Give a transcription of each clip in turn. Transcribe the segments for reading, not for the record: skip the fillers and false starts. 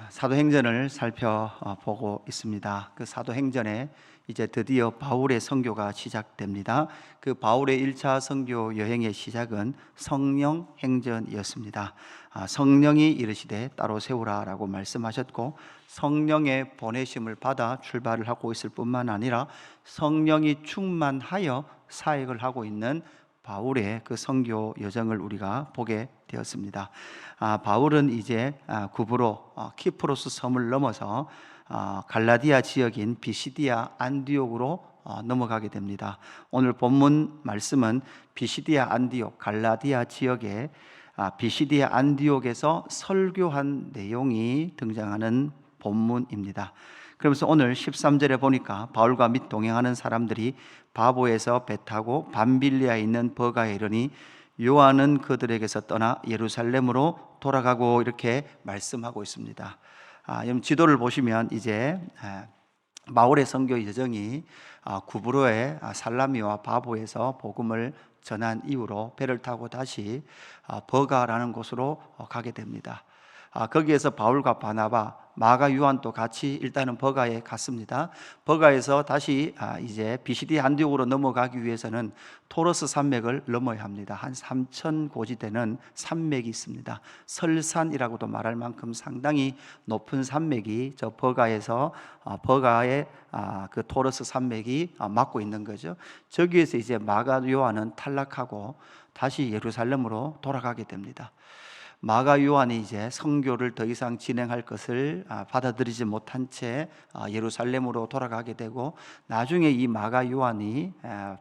사도행전을 살펴보고 있습니다. 그 사도행전에 이제 드디어 바울의 선교가 시작됩니다. 그 바울의 1차 선교 여행의 시작은 성령 행전이었습니다. 성령이 이르시되 따로 세우라라고 말씀하셨고, 성령의 보내심을 받아 출발을 하고 있을 뿐만 아니라 성령이 충만하여 사역을 하고 있는 바울의 그 선교 여정을 우리가 보게 되었습니다. 바울은 이제 구브로 키프로스 섬을 넘어서 갈라디아 지역인 비시디아 안디옥으로 넘어가게 됩니다. 오늘 본문 말씀은 비시디아 안디옥, 갈라디아 지역의 비시디아 안디옥에서 설교한 내용이 등장하는 본문입니다. 그러면서 오늘 13절에 보니까 바울과 및 동행하는 사람들이 바보에서 배 타고 밤빌리아에 있는 버가에 이르니 요한은 그들에게서 떠나 예루살렘으로 돌아가고, 이렇게 말씀하고 있습니다. 여러분 지도를 보시면 이제 바울의 선교 여정이 구브로의 살라미와 바보에서 복음을 전한 이후로 배를 타고 다시 버가라는 곳으로 가게 됩니다. 거기에서 바울과 바나바, 마가 요한도 같이 일단은 버가에 갔습니다. 버가에서 다시 이제 비시디 안디옥으로 넘어가기 위해서는 토러스 산맥을 넘어야 합니다. 한 3,000 고지 되는 산맥이 있습니다. 설산이라고도 말할 만큼 상당히 높은 산맥이 저 버가에서 버가의 그 토러스 산맥이 막고 있는 거죠. 저기에서 이제 마가 요한은 탈락하고 다시 예루살렘으로 돌아가게 됩니다. 마가 요한이 이제 선교를 더 이상 진행할 것을 받아들이지 못한 채 예루살렘으로 돌아가게 되고, 나중에 이 마가 요한이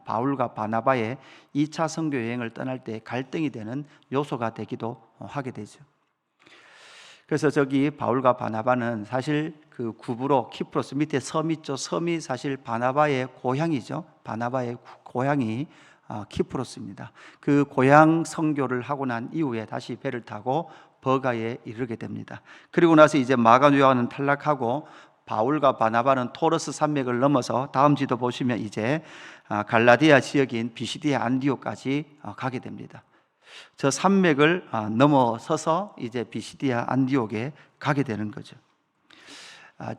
바울과 바나바의 2차 선교 여행을 떠날 때 갈등이 되는 요소가 되기도 하게 되죠. 그래서 저기 바울과 바나바는 사실 그 구브로 키프로스 밑에 섬 있죠. 섬이 사실 바나바의 고향이죠. 바나바의 고향이 키프로스입니다. 그 고향 선교를 하고 난 이후에 다시 배를 타고 버가에 이르게 됩니다. 그리고 나서 이제 마가 요한은 탈락하고 바울과 바나바는 토러스 산맥을 넘어서 다음 지도 보시면 이제 갈라디아 지역인 비시디아 안디옥까지 가게 됩니다. 저 산맥을 넘어서서 이제 비시디아 안디옥에 가게 되는 거죠.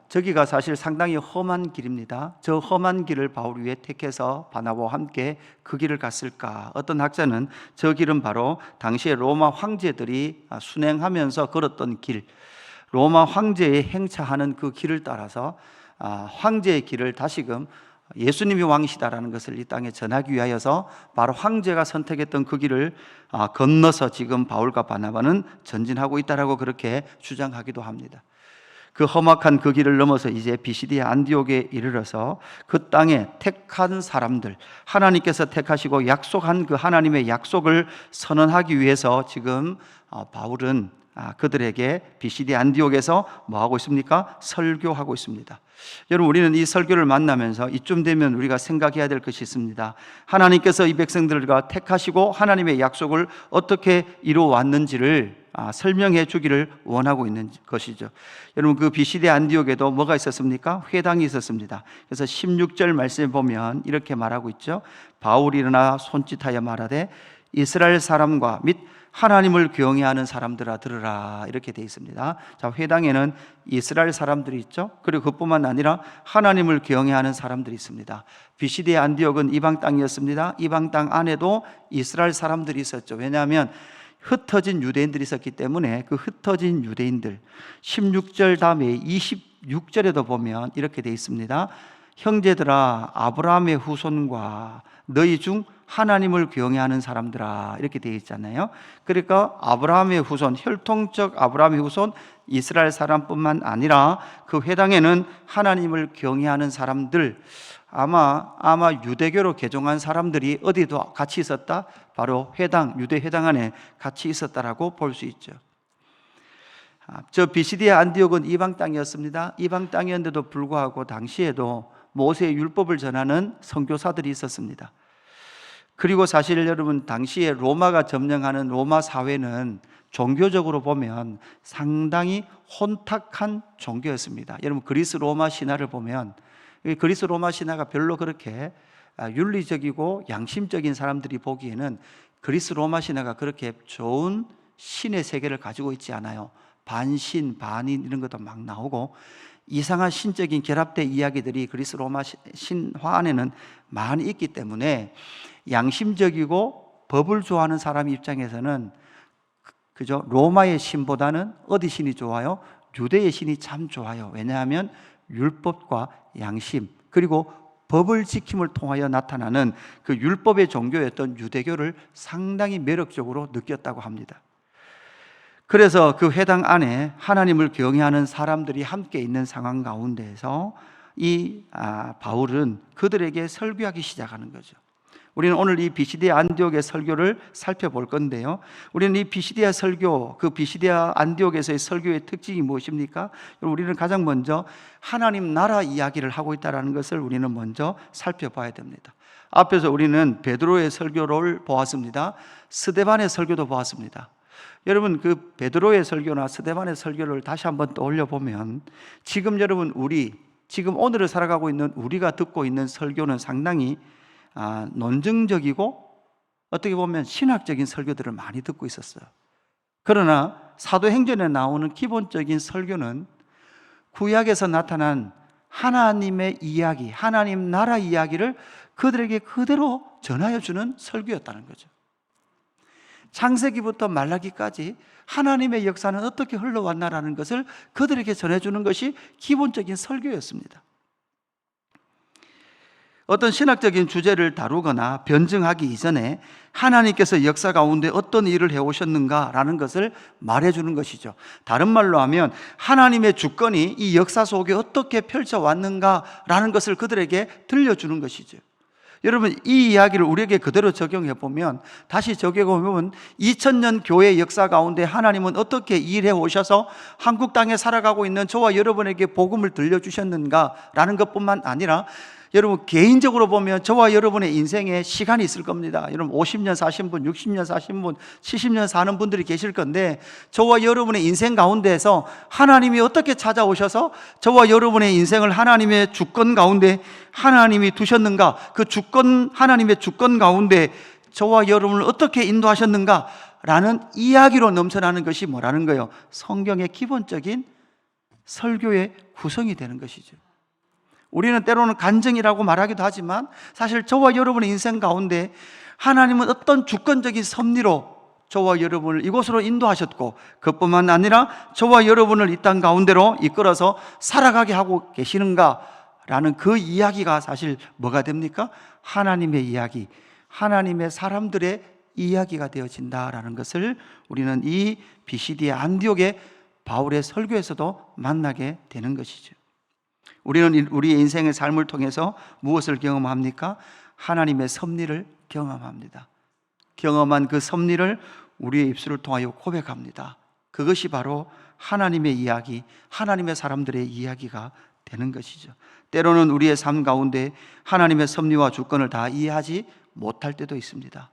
저기가 사실 상당히 험한 길입니다. 저 험한 길을 바울이 왜 택해서 바나바와 함께 그 길을 갔을까? 어떤 학자는 저 길은 바로 당시에 로마 황제들이 순행하면서 걸었던 길, 로마 황제의 행차하는 그 길을 따라서 황제의 길을 다시금 예수님이 왕이시다라는 것을 이 땅에 전하기 위하여서 바로 황제가 선택했던 그 길을 건너서 지금 바울과 바나바는 전진하고 있다라고 그렇게 주장하기도 합니다. 그 험악한 그 길을 넘어서 이제 비시디아 안디옥에 이르러서 그 땅에 택한 사람들, 하나님께서 택하시고 약속한 그 하나님의 약속을 선언하기 위해서 지금 바울은 그들에게 비시디아 안디옥에서 뭐 하고 있습니까? 설교하고 있습니다. 여러분, 우리는 이 설교를 만나면서 이쯤 되면 우리가 생각해야 될 것이 있습니다. 하나님께서 이 백성들과 택하시고 하나님의 약속을 어떻게 이루어 왔는지를 설명해 주기를 원하고 있는 것이죠. 여러분, 그 비시디아 안디옥에도 뭐가 있었습니까? 회당이 있었습니다. 그래서 16절 말씀에 보면 이렇게 말하고 있죠. 바울이 일어나 손짓하여 말하되 이스라엘 사람과 및 하나님을 경외하는 사람들아 들으라, 이렇게 되어 있습니다. 자, 회당에는 이스라엘 사람들이 있죠. 그리고 그뿐만 아니라 하나님을 경외하는 사람들이 있습니다. 비시디아 안디옥은 이방 땅이었습니다. 이방 땅 안에도 이스라엘 사람들이 있었죠. 왜냐하면 흩어진 유대인들이 있었기 때문에 그 흩어진 유대인들, 16절 다음에 26절에도 보면 이렇게 되어 있습니다. 형제들아, 아브라함의 후손과 너희 중 하나님을 경외하는 사람들아, 이렇게 되어 있잖아요. 그러니까 아브라함의 후손, 혈통적 아브라함의 후손 이스라엘 사람뿐만 아니라 그 회당에는 하나님을 경외하는 사람들, 아마 유대교로 개종한 사람들이 어디도 같이 있었다? 바로 회당, 유대 회당 안에 같이 있었다라고 볼 수 있죠. 저 비시디아 안디옥은 이방 땅이었습니다. 이방 땅이었는데도 불구하고 당시에도 모세의 율법을 전하는 선교사들이 있었습니다. 그리고 사실 여러분, 당시에 로마가 점령하는 로마 사회는 종교적으로 보면 상당히 혼탁한 종교였습니다. 여러분, 그리스 로마 신화를 보면 그리스 로마 신화가 별로 그렇게 윤리적이고 양심적인 사람들이 보기에는 그리스 로마 신화가 그렇게 좋은 신의 세계를 가지고 있지 않아요. 반신, 반인 이런 것도 막 나오고 이상한 신적인 결합된 이야기들이 그리스 로마 신화 안에는 많이 있기 때문에 양심적이고 법을 좋아하는 사람 입장에서는 그죠? 로마의 신보다는 어디 신이 좋아요? 유대의 신이 참 좋아요. 왜냐하면 율법과 양심 그리고 법을 지킴을 통하여 나타나는 그 율법의 종교였던 유대교를 상당히 매력적으로 느꼈다고 합니다. 그래서 그 회당 안에 하나님을 경외하는 사람들이 함께 있는 상황 가운데에서 이 바울은 그들에게 설교하기 시작하는 거죠. 우리는 오늘 이 비시디아 안디옥의 설교를 살펴볼 건데요, 우리는 이 비시디아 설교, 그 비시디아 안디옥에서의 설교의 특징이 무엇입니까? 우리는 가장 먼저 하나님 나라 이야기를 하고 있다는 것을 우리는 먼저 살펴봐야 됩니다. 앞에서 우리는 베드로의 설교를 보았습니다. 스데반의 설교도 보았습니다. 여러분, 그 베드로의 설교나 스데반의 설교를 다시 한번 떠올려 보면 지금 여러분 지금 오늘을 살아가고 있는 우리가 듣고 있는 설교는 상당히 논증적이고 어떻게 보면 신학적인 설교들을 많이 듣고 있었어요. 그러나 사도행전에 나오는 기본적인 설교는 구약에서 나타난 하나님의 이야기, 하나님 나라 이야기를 그들에게 그대로 전하여 주는 설교였다는 거죠. 창세기부터 말라기까지 하나님의 역사는 어떻게 흘러왔나라는 것을 그들에게 전해주는 것이 기본적인 설교였습니다. 어떤 신학적인 주제를 다루거나 변증하기 이전에 하나님께서 역사 가운데 어떤 일을 해오셨는가라는 것을 말해주는 것이죠. 다른 말로 하면 하나님의 주권이 이 역사 속에 어떻게 펼쳐왔는가라는 것을 그들에게 들려주는 것이죠. 여러분, 이 이야기를 우리에게 그대로 적용해 보면, 다시 적용해 보면 2000년 교회 역사 가운데 하나님은 어떻게 일해 오셔서 한국 땅에 살아가고 있는 저와 여러분에게 복음을 들려주셨는가라는 것뿐만 아니라 여러분 개인적으로 보면 저와 여러분의 인생에 시간이 있을 겁니다. 여러분 50년 사신 분, 60년 사신 분, 70년 사는 분들이 계실 건데, 저와 여러분의 인생 가운데에서 하나님이 어떻게 찾아오셔서 저와 여러분의 인생을 하나님의 주권 가운데 하나님이 두셨는가, 그 주권, 하나님의 주권 가운데 저와 여러분을 어떻게 인도하셨는가 라는 이야기로 넘쳐나는 것이 뭐라는 거예요? 성경의 기본적인 설교의 구성이 되는 것이죠. 우리는 때로는 간증이라고 말하기도 하지만 사실 저와 여러분의 인생 가운데 하나님은 어떤 주권적인 섭리로 저와 여러분을 이곳으로 인도하셨고, 그것뿐만 아니라 저와 여러분을 이 땅 가운데로 이끌어서 살아가게 하고 계시는가라는 그 이야기가 사실 뭐가 됩니까? 하나님의 이야기, 하나님의 사람들의 이야기가 되어진다라는 것을 우리는 이 비시디아 안디옥의 바울의 설교에서도 만나게 되는 것이죠. 우리는 우리의 인생의 삶을 통해서 무엇을 경험합니까? 하나님의 섭리를 경험합니다. 경험한 그 섭리를 우리의 입술을 통하여 고백합니다. 그것이 바로 하나님의 이야기, 하나님의 사람들의 이야기가 되는 것이죠. 때로는 우리의 삶 가운데 하나님의 섭리와 주권을 다 이해하지 못할 때도 있습니다.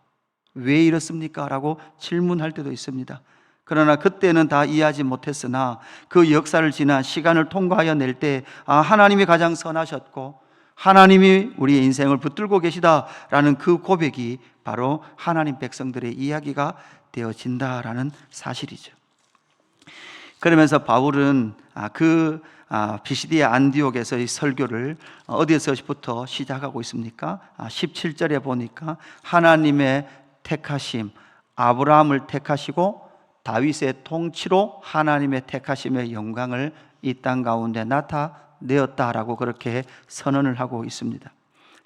왜 이렇습니까? 라고 질문할 때도 있습니다. 그러나 그때는 다 이해하지 못했으나 그 역사를 지나 시간을 통과하여 낼 때 하나님이 가장 선하셨고 하나님이 우리의 인생을 붙들고 계시다라는 그 고백이 바로 하나님 백성들의 이야기가 되어진다라는 사실이죠. 그러면서 바울은 비시디아 안디옥에서의 설교를 어디에서부터 시작하고 있습니까? 17절에 보니까 하나님의 택하심, 아브라함을 택하시고 다윗의 통치로 하나님의 택하심의 영광을 이 땅 가운데 나타내었다라고 그렇게 선언을 하고 있습니다.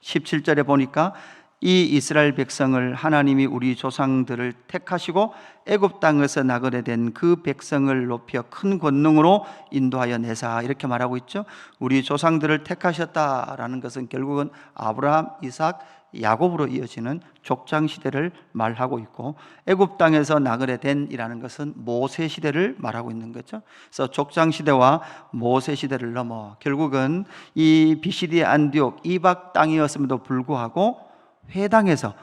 17절에 보니까 이 이스라엘 백성을 하나님이 우리 조상들을 택하시고 애굽 땅에서 나그네 된 그 백성을 높여 큰 권능으로 인도하여 내사, 이렇게 말하고 있죠. 우리 조상들을 택하셨다라는 것은 결국은 아브라함, 이삭, 야곱으로 이어지는 족장 시대를 말하고 있고, 애굽 땅에서 나그네 된이라는 것은 모세 시대를 말하고 있는 거죠. 그래서 족장 시대와 모세 시대를 넘어 결국은 이 비시디아 안디옥 이방 땅이었음에도 불구하고 회당에서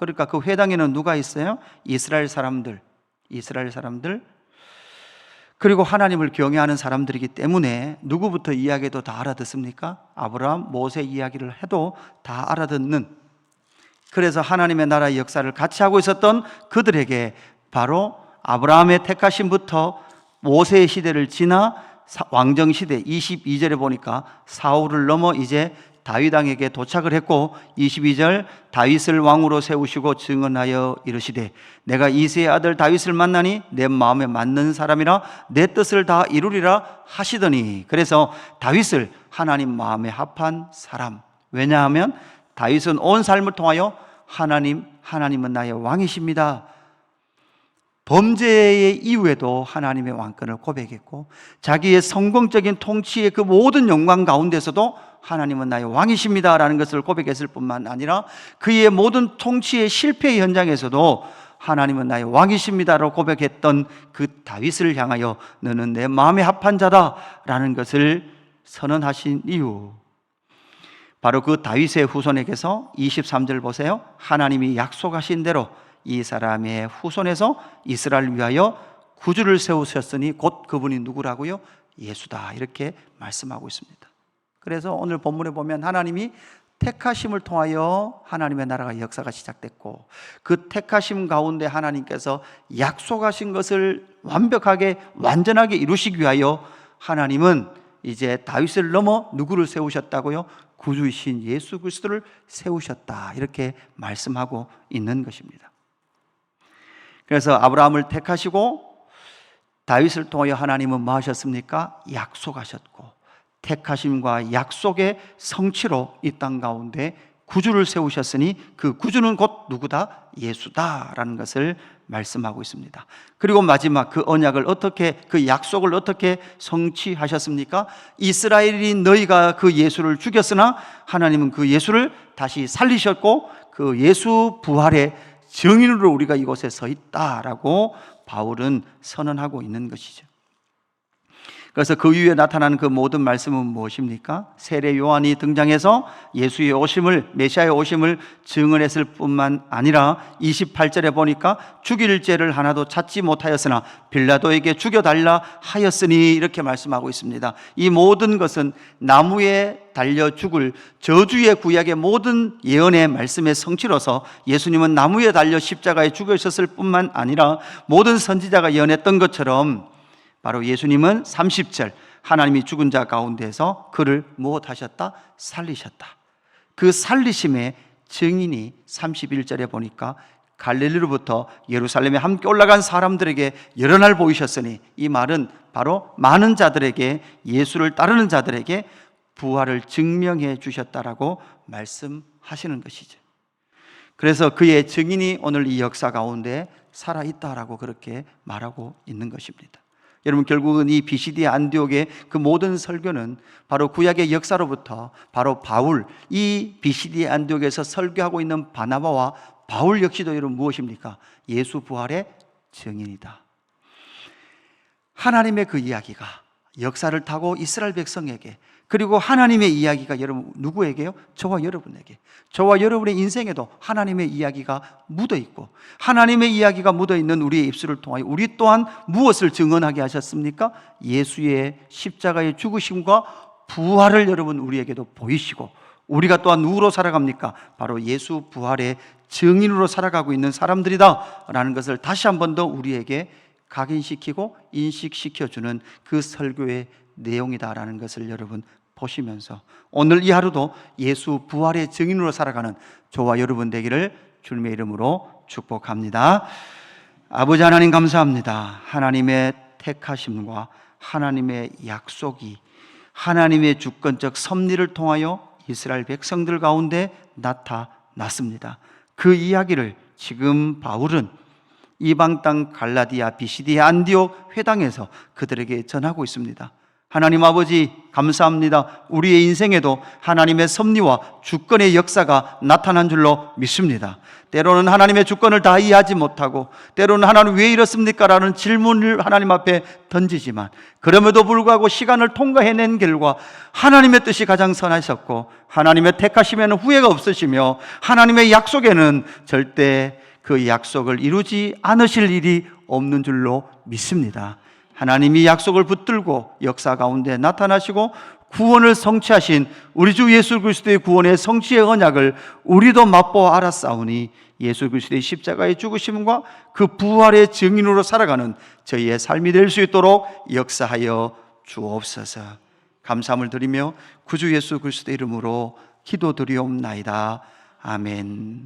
그러니까 그 회당에는 누가 있어요? 이스라엘 사람들 그리고 하나님을 경외하는 사람들이기 때문에 누구부터 이야기해도 다 알아듣습니까? 아브라함, 모세 이야기를 해도 다 알아듣는, 그래서 하나님의 나라의 역사를 같이 하고 있었던 그들에게 바로 아브라함의 택하심부터 모세의 시대를 지나 왕정 시대 22절에 보니까 사울을 넘어 이제 다윗 왕에게 도착을 했고 22절 다윗을 왕으로 세우시고 증언하여 이르시되 내가 이새의 아들 다윗을 만나니 내 마음에 맞는 사람이라 내 뜻을 다 이루리라 하시더니, 그래서 다윗을 하나님 마음에 합한 사람, 왜냐하면 다윗은 온 삶을 통하여 하나님은 나의 왕이십니다, 범죄의 이후에도 하나님의 왕권을 고백했고 자기의 성공적인 통치의 그 모든 영광 가운데서도 하나님은 나의 왕이십니다 라는 것을 고백했을 뿐만 아니라 그의 모든 통치의 실패 현장에서도 하나님은 나의 왕이십니다라고 고백했던 그 다윗을 향하여 너는 내 마음에 합한 자다 라는 것을 선언하신 이유, 바로 그 다윗의 후손에게서 23절 보세요. 하나님이 약속하신 대로 이 사람의 후손에서 이스라엘을 위하여 구주를 세우셨으니 곧 그분이 누구라고요? 예수다, 이렇게 말씀하고 있습니다. 그래서 오늘 본문에 보면 하나님이 택하심을 통하여 하나님의 나라가 역사가 시작됐고 그 택하심 가운데 하나님께서 약속하신 것을 완벽하게 완전하게 이루시기 위하여 하나님은 이제 다윗을 넘어 누구를 세우셨다고요? 구주이신 예수 그리스도를 세우셨다, 이렇게 말씀하고 있는 것입니다. 그래서 아브라함을 택하시고 다윗을 통하여 하나님은 뭐 하셨습니까? 약속하셨고 택하심과 약속의 성취로 이 땅 가운데 구주를 세우셨으니 그 구주는 곧 누구다? 예수다라는 것을 말씀하고 있습니다. 그리고 마지막 그 언약을 어떻게, 그 약속을 어떻게 성취하셨습니까? 이스라엘이 너희가 그 예수를 죽였으나 하나님은 그 예수를 다시 살리셨고 그 예수 부활의 증인으로 우리가 이곳에 서 있다라고 바울은 선언하고 있는 것이죠. 그래서 그 이후에 나타나는 그 모든 말씀은 무엇입니까? 세례 요한이 등장해서 예수의 오심을, 메시아의 오심을 증언했을 뿐만 아니라 28절에 보니까 죽일 죄를 하나도 찾지 못하였으나 빌라도에게 죽여달라 하였으니, 이렇게 말씀하고 있습니다. 이 모든 것은 나무에 달려 죽을 저주의 구약의 모든 예언의 말씀의 성취로서 예수님은 나무에 달려 십자가에 죽으셨을 뿐만 아니라 모든 선지자가 예언했던 것처럼 바로 예수님은 30절 하나님이 죽은 자 가운데서 그를 무엇하셨다? 살리셨다. 그 살리심의 증인이 31절에 보니까 갈릴리로부터 예루살렘에 함께 올라간 사람들에게 여러 날 보이셨으니, 이 말은 바로 많은 자들에게, 예수를 따르는 자들에게 부활을 증명해 주셨다라고 말씀하시는 것이죠. 그래서 그의 증인이 오늘 이 역사 가운데 살아있다라고 그렇게 말하고 있는 것입니다. 여러분, 결국은 이 BCD 안디옥의 그 모든 설교는 바로 구약의 역사로부터 바로 바울, 이 BCD 안디옥에서 설교하고 있는 바나바와 바울 역시도 여러분 무엇입니까? 예수 부활의 증인이다. 하나님의 그 이야기가 역사를 타고 이스라엘 백성에게, 그리고 하나님의 이야기가 여러분 누구에게요? 저와 여러분에게, 저와 여러분의 인생에도 하나님의 이야기가 묻어있고 하나님의 이야기가 묻어있는 우리의 입술을 통하여 우리 또한 무엇을 증언하게 하셨습니까? 예수의 십자가의 죽으심과 부활을 여러분 우리에게도 보이시고, 우리가 또한 누구로 살아갑니까? 바로 예수 부활의 증인으로 살아가고 있는 사람들이다 라는 것을 다시 한 번 더 우리에게 각인시키고 인식시켜주는 그 설교의 내용이다라는 것을 여러분 보시면서 오늘 이 하루도 예수 부활의 증인으로 살아가는 저와 여러분 되기를 주님의 이름으로 축복합니다. 아버지 하나님, 감사합니다. 하나님의 택하심과 하나님의 약속이 하나님의 주권적 섭리를 통하여 이스라엘 백성들 가운데 나타났습니다. 그 이야기를 지금 바울은 이방 땅 갈라디아 BCD 안디옥 회당에서 그들에게 전하고 있습니다. 하나님 아버지, 감사합니다. 우리의 인생에도 하나님의 섭리와 주권의 역사가 나타난 줄로 믿습니다. 때로는 하나님의 주권을 다 이해하지 못하고, 때로는 하나님 왜 이렇습니까? 라는 질문을 하나님 앞에 던지지만, 그럼에도 불구하고 시간을 통과해낸 결과 하나님의 뜻이 가장 선하셨고 하나님의 택하심에는 후회가 없으시며 하나님의 약속에는 절대 그 약속을 이루지 않으실 일이 없는 줄로 믿습니다. 하나님이 약속을 붙들고 역사 가운데 나타나시고 구원을 성취하신 우리 주 예수 그리스도의 구원의 성취의 언약을 우리도 맛보아 알았사오니 예수 그리스도의 십자가의 죽으심과 그 부활의 증인으로 살아가는 저희의 삶이 될 수 있도록 역사하여 주옵소서. 감사함을 드리며 구주 예수 그리스도의 이름으로 기도드리옵나이다. 아멘.